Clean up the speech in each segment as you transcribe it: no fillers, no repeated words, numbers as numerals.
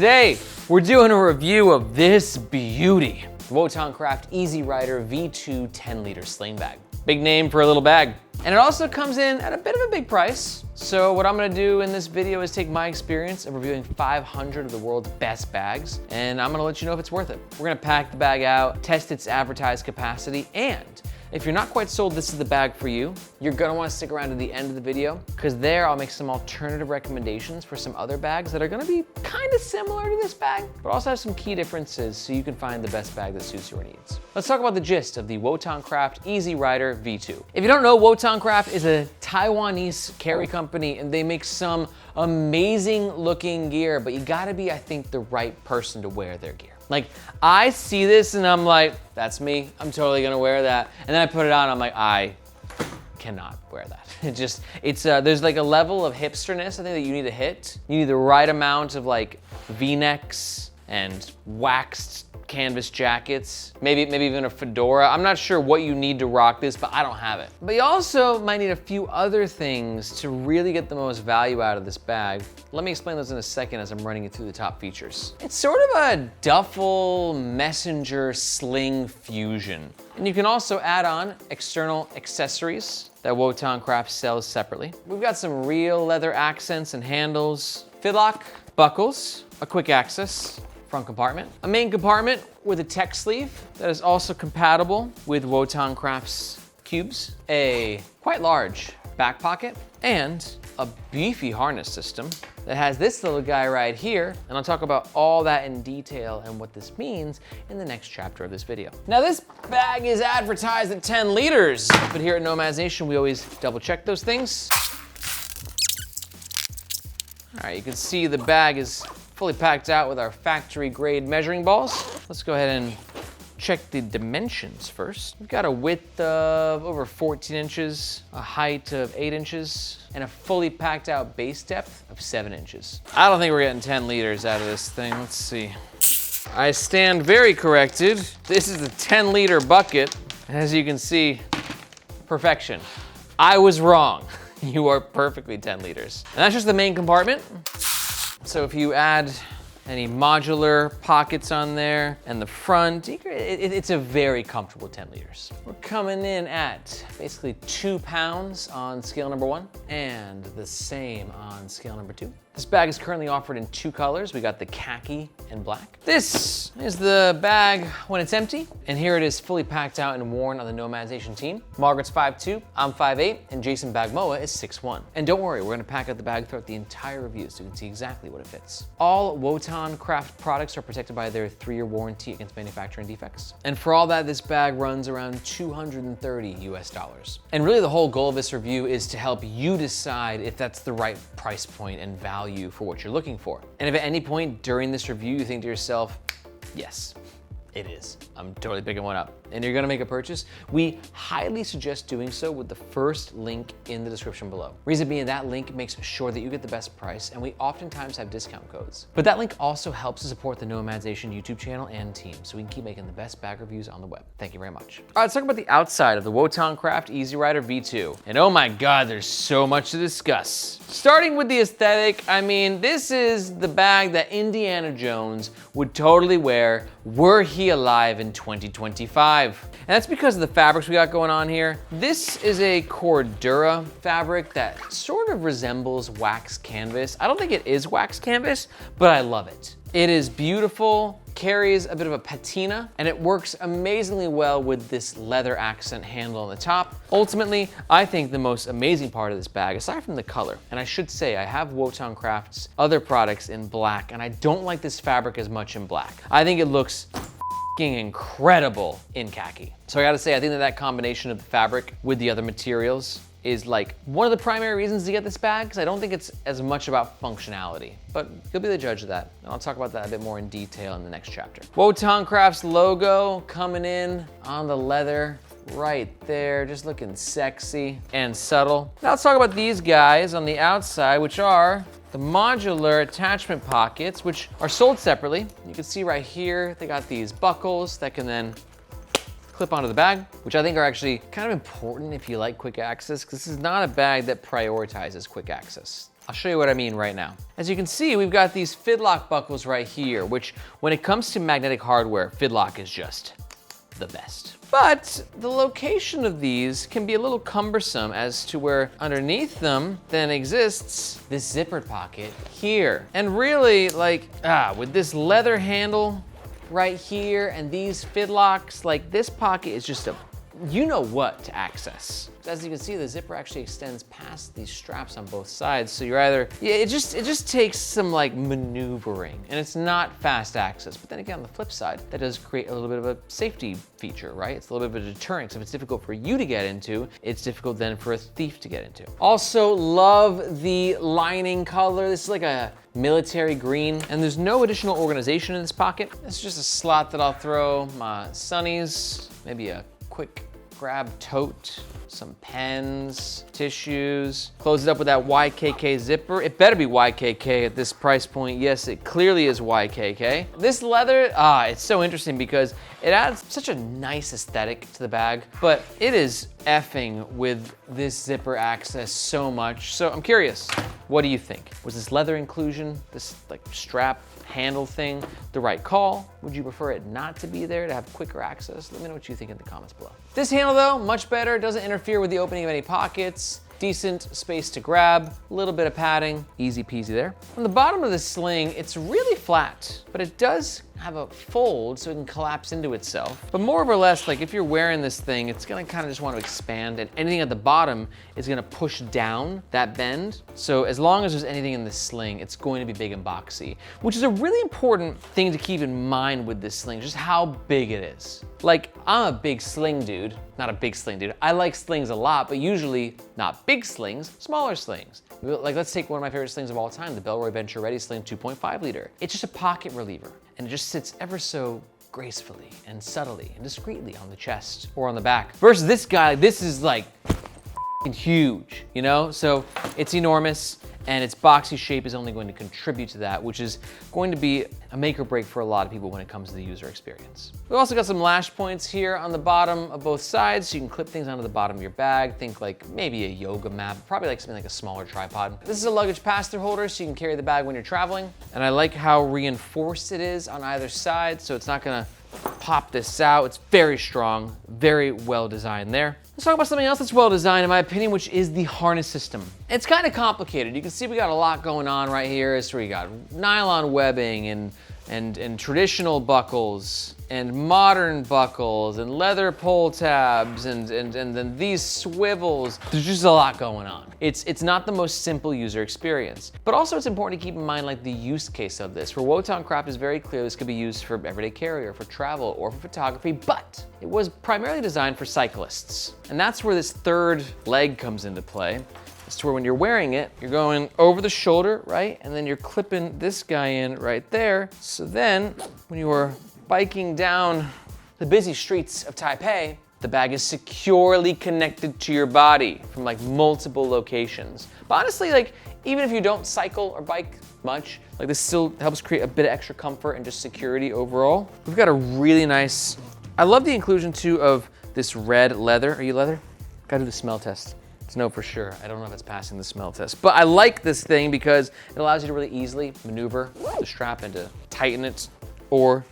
Today, we're doing a review of this beauty. Wotancraft Easy Rider V2 10-liter sling bag. Big name for a little bag. And it also comes in at a bit of a big price. So what I'm gonna do in this video is take my experience of reviewing 500 of the world's best bags, and I'm gonna let you know if it's worth it. We're gonna pack the bag out, test its advertised capacity, and if you're not quite sold this is the bag for you, you're gonna wanna stick around to the end of the video, because there I'll make some alternative recommendations for some other bags that are gonna be kind of similar to this bag, but also have some key differences so you can find the best bag that suits your needs. Let's talk about the gist of the Wotancraft Easy Rider V2. If you don't know, Wotancraft is a Taiwanese carry company, and they make some amazing looking gear, but you gotta be, I think, the right person to wear their gear. Like, I see this and I'm like, that's me, I'm totally gonna wear that. And then I put it on, I'm like, I cannot wear that. There's like a level of hipsterness I think that you need to hit. You need the right amount of like V-necks and waxed canvas jackets, maybe even a fedora. I'm not sure what you need to rock this, but I don't have it. But you also might need a few other things to really get the most value out of this bag. Let me explain those in a second as I'm running you through the top features. It's sort of a duffel messenger sling fusion. And you can also add on external accessories that Wotancraft sells separately. We've got some real leather accents and handles, fidlock, buckles, a quick access, front compartment, a main compartment with a tech sleeve that is also compatible with Wotancraft's cubes, a quite large back pocket, and a beefy harness system that has this little guy right here, and I'll talk about all that in detail and what this means in the next chapter of this video. Now this bag is advertised at 10 liters, but here at Nomads Nation we always double check those things. All right, you can see the bag is fully packed out with our factory grade measuring balls. Let's go ahead and check the dimensions first. We've got a width of over 14 inches, a height of 8 inches, and a fully packed out base depth of 7 inches. I don't think we're getting 10 liters out of this thing. Let's see. I stand very corrected. This is a 10-liter bucket. As you can see, perfection. I was wrong. You are perfectly 10 liters. And that's just the main compartment. So if you add any modular pockets on there and the front, it's a very comfortable 10 liters. We're coming in at basically 2 pounds on scale number 1 and the same on scale number 2. This bag is currently offered in 2 colors. We got the khaki and black. This is the bag when it's empty, and here it is fully packed out and worn on the Nomads Nation team. Margaret's 5'2", I'm 5'8", and Jason Bagmoa is 6'1". And don't worry, we're gonna pack out the bag throughout the entire review so you can see exactly what it fits. All Wotancraft products are protected by their 3-year warranty against manufacturing defects. And for all that, this bag runs around $230 US. And really the whole goal of this review is to help you decide if that's the right price point and value for what you're looking for. And if at any point during this review you think to yourself, yes, it is, I'm totally picking one up, and you're gonna make a purchase, we highly suggest doing so with the first link in the description below. Reason being, that link makes sure that you get the best price, and we oftentimes have discount codes. But that link also helps to support the Nomads Nation YouTube channel and team, so we can keep making the best bag reviews on the web. Thank you very much. All right, let's talk about the outside of the Wotancraft Easy Rider V2. And oh my God, there's so much to discuss. Starting with the aesthetic, I mean, this is the bag that Indiana Jones would totally wear were he alive in 2025. And that's because of the fabrics we got going on here. This is a Cordura fabric that sort of resembles wax canvas. I don't think it is wax canvas, but I love it. It is beautiful, carries a bit of a patina, and it works amazingly well with this leather accent handle on the top. Ultimately, I think the most amazing part of this bag, aside from the color, and I should say I have Wotancraft's other products in black, and I don't like this fabric as much in black. I think it looks incredible in khaki. So I gotta say, I think that combination of the fabric with the other materials is like one of the primary reasons to get this bag, because I don't think it's as much about functionality, but you'll be the judge of that. And I'll talk about that a bit more in detail in the next chapter. Wotancraft's logo coming in on the leather right there, just looking sexy and subtle. Now let's talk about these guys on the outside, which are the modular attachment pockets, which are sold separately. You can see right here, they got these buckles that can then clip onto the bag, which I think are actually kind of important if you like quick access, because this is not a bag that prioritizes quick access. I'll show you what I mean right now. As you can see, we've got these fidlock buckles right here, which when it comes to magnetic hardware, fidlock is just the best. But the location of these can be a little cumbersome as to where underneath them then exists this zippered pocket here. And really, like, with this leather handle right here and these fidlocks, like this pocket is just a you know what to access. As you can see, the zipper actually extends past these straps on both sides. So you're either, it just takes some like maneuvering, and it's not fast access. But then again, on the flip side, that does create a little bit of a safety feature, right? It's a little bit of a deterrent. So if it's difficult for you to get into, it's difficult then for a thief to get into. Also love the lining color. This is like a military green, and there's no additional organization in this pocket. It's just a slot that I'll throw my sunnies, maybe a quick grab tote, some pens, tissues, close it up with that YKK zipper. It better be YKK at this price point. Yes, it clearly is YKK. This leather, it's so interesting because it adds such a nice aesthetic to the bag, but it is effing with this zipper access so much. So I'm curious, what do you think? Was this leather inclusion, this like strap handle thing, the right call? Would you prefer it not to be there to have quicker access? Let me know what you think in the comments below. This handle though, much better, doesn't interfere with the opening of any pockets, decent space to grab, a little bit of padding, easy peasy there. On the bottom of the sling, it's really flat, but it does have a fold so it can collapse into itself. But more or less, like if you're wearing this thing, it's gonna kind of just want to expand, and anything at the bottom is gonna push down that bend. So as long as there's anything in this sling, it's going to be big and boxy, which is a really important thing to keep in mind with this sling, just how big it is. Like, I'm a big sling dude, not a big sling dude. I like slings a lot, but usually not big slings, smaller slings. Like, let's take one of my favorite slings of all time, the Bellroy Venture Ready Sling 2.5 liter. It's just a pocket reliever, and it just sits ever so gracefully and subtly and discreetly on the chest or on the back. Versus this guy, this is like huge, you know? So it's enormous, and its boxy shape is only going to contribute to that, which is going to be a make or break for a lot of people when it comes to the user experience. We've also got some lash points here on the bottom of both sides, so you can clip things onto the bottom of your bag. Think like maybe a yoga mat, probably like something like a smaller tripod. This is a luggage pass-through holder, so you can carry the bag when you're traveling. And I like how reinforced it is on either side, so it's not gonna pop this out. It's very strong, very well designed there. Let's talk about something else that's well designed in my opinion, which is the harness system. It's kind of complicated. You can see we got a lot going on right here. So we got nylon webbing and traditional buckles and modern buckles and leather pull tabs and then these swivels. There's just a lot going on. It's not the most simple user experience, but also it's important to keep in mind like the use case of this. For Wotancraft is very clear this could be used for everyday carry or for travel or for photography, but it was primarily designed for cyclists. And that's where this third leg comes into play. It's where when you're wearing it, you're going over the shoulder, right? And then you're clipping this guy in right there. So then when you are biking down the busy streets of Taipei, the bag is securely connected to your body from like multiple locations. But honestly, like even if you don't cycle or bike much, like this still helps create a bit of extra comfort and just security overall. We've got a really nice, I love the inclusion too of this red leather. Are you leather? Gotta do the smell test. To know for sure. I don't know if it's passing the smell test, but I like this thing because it allows you to really easily maneuver the strap and to tighten it or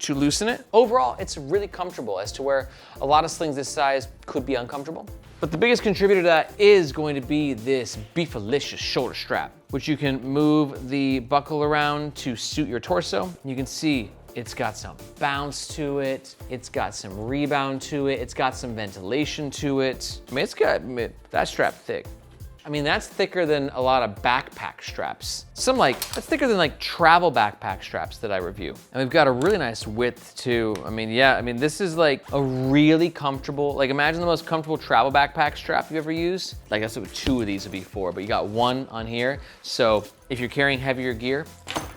to loosen it. Overall, it's really comfortable as to where a lot of slings this size could be uncomfortable. But the biggest contributor to that is going to be this beefalicious shoulder strap, which you can move the buckle around to suit your torso. You can see it's got some bounce to it. It's got some rebound to it. It's got some ventilation to it. I mean, it's got that strap thick. I mean, that's thicker than a lot of backpack straps. That's thicker than like travel backpack straps that I review. And we've got a really nice width too. I mean, yeah, I mean, this is like a really comfortable, like imagine the most comfortable travel backpack strap you've ever used. Like that's what two of these would be for, but you got one on here. So if you're carrying heavier gear,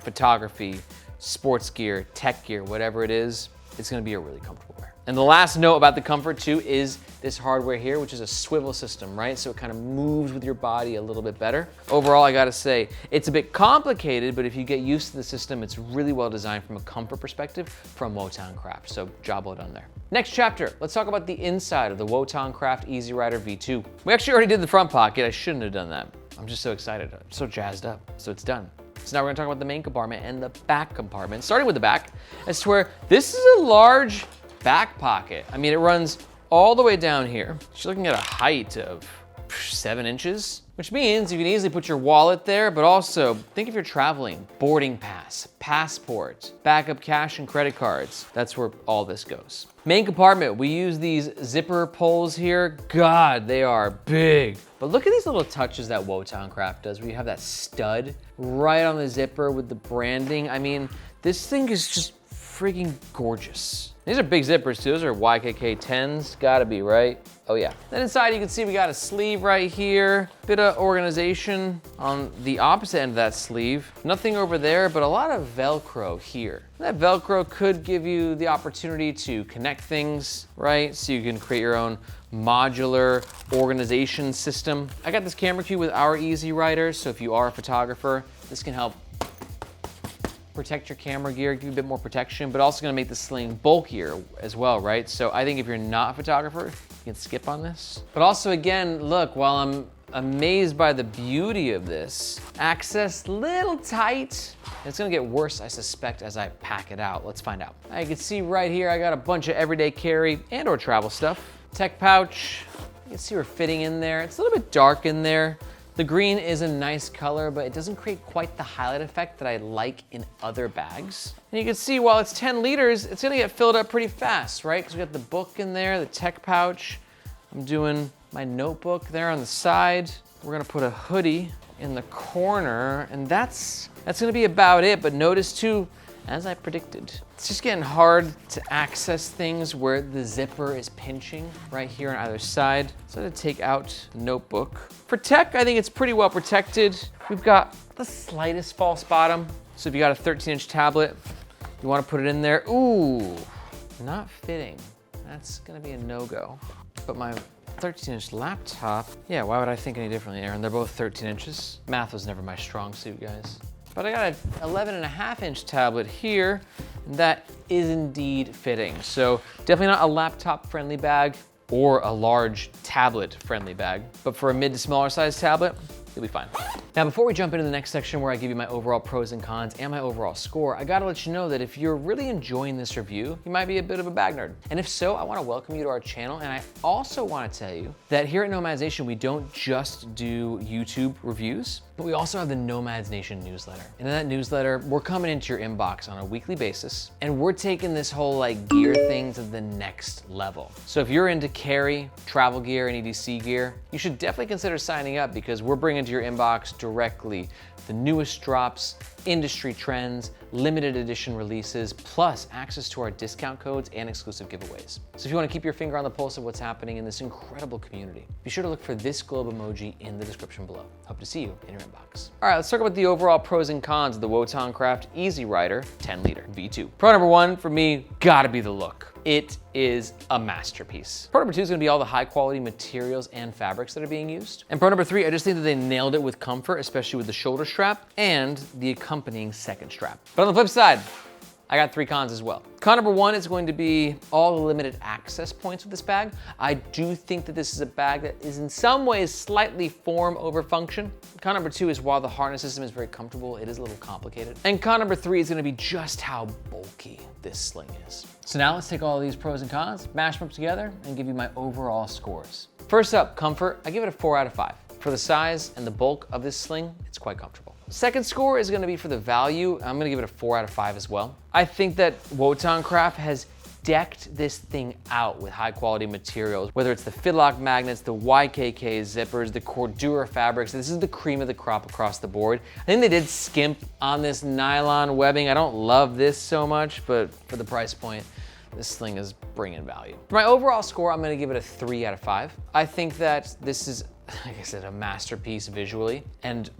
photography, sports gear, tech gear, whatever it is, it's gonna be a really comfortable wear. And the last note about the comfort too is this hardware here, which is a swivel system, right? So it kind of moves with your body a little bit better. Overall, I gotta say, it's a bit complicated, but if you get used to the system, it's really well designed from a comfort perspective from Wotancraft. So job well done there. Next chapter, let's talk about the inside of the Wotancraft Easy Rider V2. We actually already did the front pocket, I shouldn't have done that. I'm just so excited. I'm so jazzed up. So it's done. So now we're gonna talk about the main compartment and the back compartment. Starting with the back, as to where this is a large back pocket. I mean, it runs all the way down here. You're looking at a height of 7 inches, which means you can easily put your wallet there, but also think if you're traveling, boarding pass, passport, backup cash and credit cards. That's where all this goes. Main compartment, we use these zipper pulls here. God, they are big. But look at these little touches that Wotancraft does, where you have that stud right on the zipper with the branding. I mean, this thing is just freaking gorgeous. These are big zippers too. Those are YKK 10s, gotta be, right? Oh yeah. Then inside you can see we got a sleeve right here. Bit of organization on the opposite end of that sleeve. Nothing over there, but a lot of Velcro here. That Velcro could give you the opportunity to connect things, right? So you can create your own modular organization system. I got this camera cube with our Easy Rider, so if you are a photographer, this can help protect your camera gear, give you a bit more protection, but also gonna make the Sling bulkier as well, right? So I think if you're not a photographer, you can skip on this. But also again, look, while I'm amazed by the beauty of this, access little tight. It's gonna get worse, I suspect, as I pack it out. Let's find out. You can see right here, I got a bunch of everyday carry and or travel stuff. Tech pouch, you can see we're fitting in there. It's a little bit dark in there. The green is a nice color, but it doesn't create quite the highlight effect that I like in other bags. And you can see while it's 10 liters, it's gonna get filled up pretty fast, right? Because we got the book in there, the tech pouch. I'm doing my notebook there on the side. We're gonna put a hoodie in the corner, and that's gonna be about it. But notice too, as I predicted, it's just getting hard to access things where the zipper is pinching right here on either side. So I'm gonna take out the notebook. For tech, I think it's pretty well protected. We've got the slightest false bottom. So if you got a 13-inch tablet, you wanna put it in there. Ooh, not fitting. That's gonna be a no-go. But my 13-inch laptop, yeah, why would I think any differently, Aaron? They're both 13 inches. Math was never my strong suit, guys. But I got an 11.5-inch tablet here, and that is indeed fitting. So definitely not a laptop-friendly bag or a large tablet-friendly bag, but for a mid to smaller size tablet, you'll be fine. Now, before we jump into the next section where I give you my overall pros and cons and my overall score, I gotta let you know that if you're really enjoying this review, you might be a bit of a bag nerd. And if so, I wanna welcome you to our channel, and I also wanna tell you that here at Nomadnation, we don't just do YouTube reviews, but we also have the Nomads Nation newsletter. And in that newsletter, we're coming into your inbox on a weekly basis, and we're taking this whole like gear thing to the next level. So if you're into carry, travel gear, and EDC gear, you should definitely consider signing up, because we're bringing to your inbox directly the newest drops, industry trends, limited edition releases, plus access to our discount codes and exclusive giveaways. So if you want to keep your finger on the pulse of what's happening in this incredible community, be sure to look for this globe emoji in the description below. Hope to see you in your inbox. All right, let's talk about the overall pros and cons of the Wotancraft Easy Rider 10-liter V2. Pro number one for me, gotta be the look. It is a masterpiece. Pro number two is gonna be all the high quality materials and fabrics that are being used. And pro number three, I just think that they nailed it with comfort, especially with the shoulder strap and the accompanying second strap. But on the flip side, I got 3 cons as well. Con number one is going to be all the limited access points with this bag. I do think that this is a bag that is in some ways slightly form over function. Con number two is while the harness system is very comfortable, it is a little complicated. And con number three is gonna be just how bulky this sling is. So now let's take all of these pros and cons, mash them up together, and give you my overall scores. First up, comfort, I give it a 4 out of 5. For the size and the bulk of this sling, it's quite comfortable. Second score is gonna be for the value. I'm gonna give it a 4 out of 5 as well. I think that Wotancraft has decked this thing out with high quality materials, whether it's the Fidlock magnets, the YKK zippers, the Cordura fabrics. This is the cream of the crop across the board. I think they did skimp on this nylon webbing. I don't love this so much, but for the price point, this sling is bringing value. For my overall score, I'm gonna give it a 3 out of 5. I think that this is, like I said, a masterpiece visually, and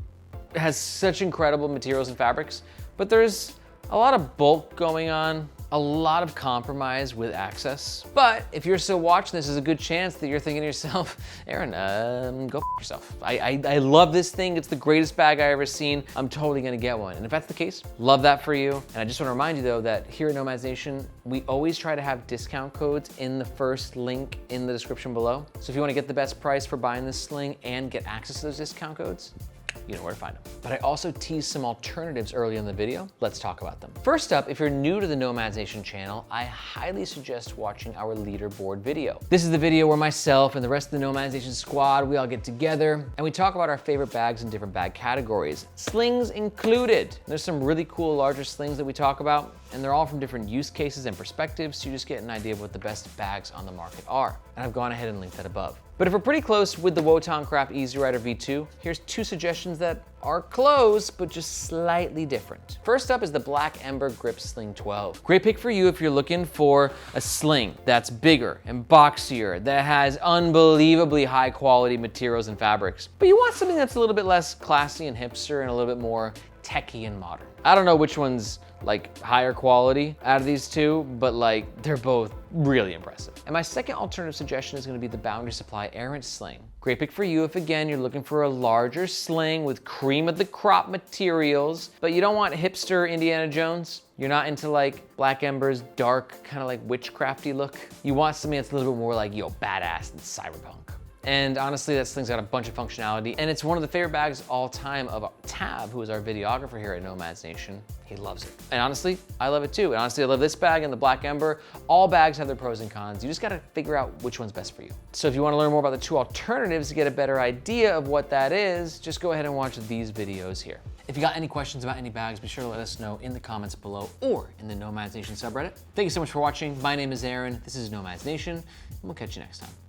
has such incredible materials and fabrics, but there's a lot of bulk going on a lot of compromise with access. But if you're still watching this, there's a good chance that you're thinking to yourself, Errant, go f yourself. I love this thing. It's the greatest bag I've ever seen. I'm totally gonna get one. And if that's the case, love that for you. And I just wanna remind you though that here at Nomads Nation, we always try to have discount codes in the first link in the description below. So if you wanna get the best price for buying this sling and get access to those discount codes, you know where to find them. But I also teased some alternatives early in the video. Let's talk about them. First up, if you're new to the Nomads Nation channel, I highly suggest watching our leaderboard video. This is the video where myself and the rest of the Nomads Nation squad, we all get together and we talk about our favorite bags in different bag categories, slings included. There's some really cool larger slings that we talk about, and they're all from different use cases and perspectives, so you just get an idea of what the best bags on the market are. And I've gone ahead and linked that above. But if we're pretty close with the Wotancraft Easy Rider V2, here's two suggestions that are close, but just slightly different. First up is the Black Ember Grip Sling 12. Great pick for you if you're looking for a sling that's bigger and boxier, that has unbelievably high quality materials and fabrics. But you want something that's a little bit less classy and hipster and a little bit more techy and modern. I don't know which one's like higher quality out of these two, but like they're both really impressive. And my second alternative suggestion is gonna be the Boundary Supply Errant Sling. Great pick for you if again, you're looking for a larger sling with cream of the crop materials, but you don't want hipster Indiana Jones. You're not into like Black Ember's dark, kind of like witchcrafty look. You want something that's a little bit more like, badass and cyberpunk. And honestly, that sling's got a bunch of functionality, and it's one of the favorite bags of all time of Tab, who is our videographer here at Nomads Nation. He loves it. And honestly, I love it too. And honestly, I love this bag and the Black Ember. All bags have their pros and cons. You just gotta figure out which one's best for you. So if you wanna learn more about the two alternatives to get a better idea of what that is, just go ahead and watch these videos here. If you got any questions about any bags, be sure to let us know in the comments below or in the Nomads Nation subreddit. Thank you so much for watching. My name is Aaron. This is Nomads Nation, and we'll catch you next time.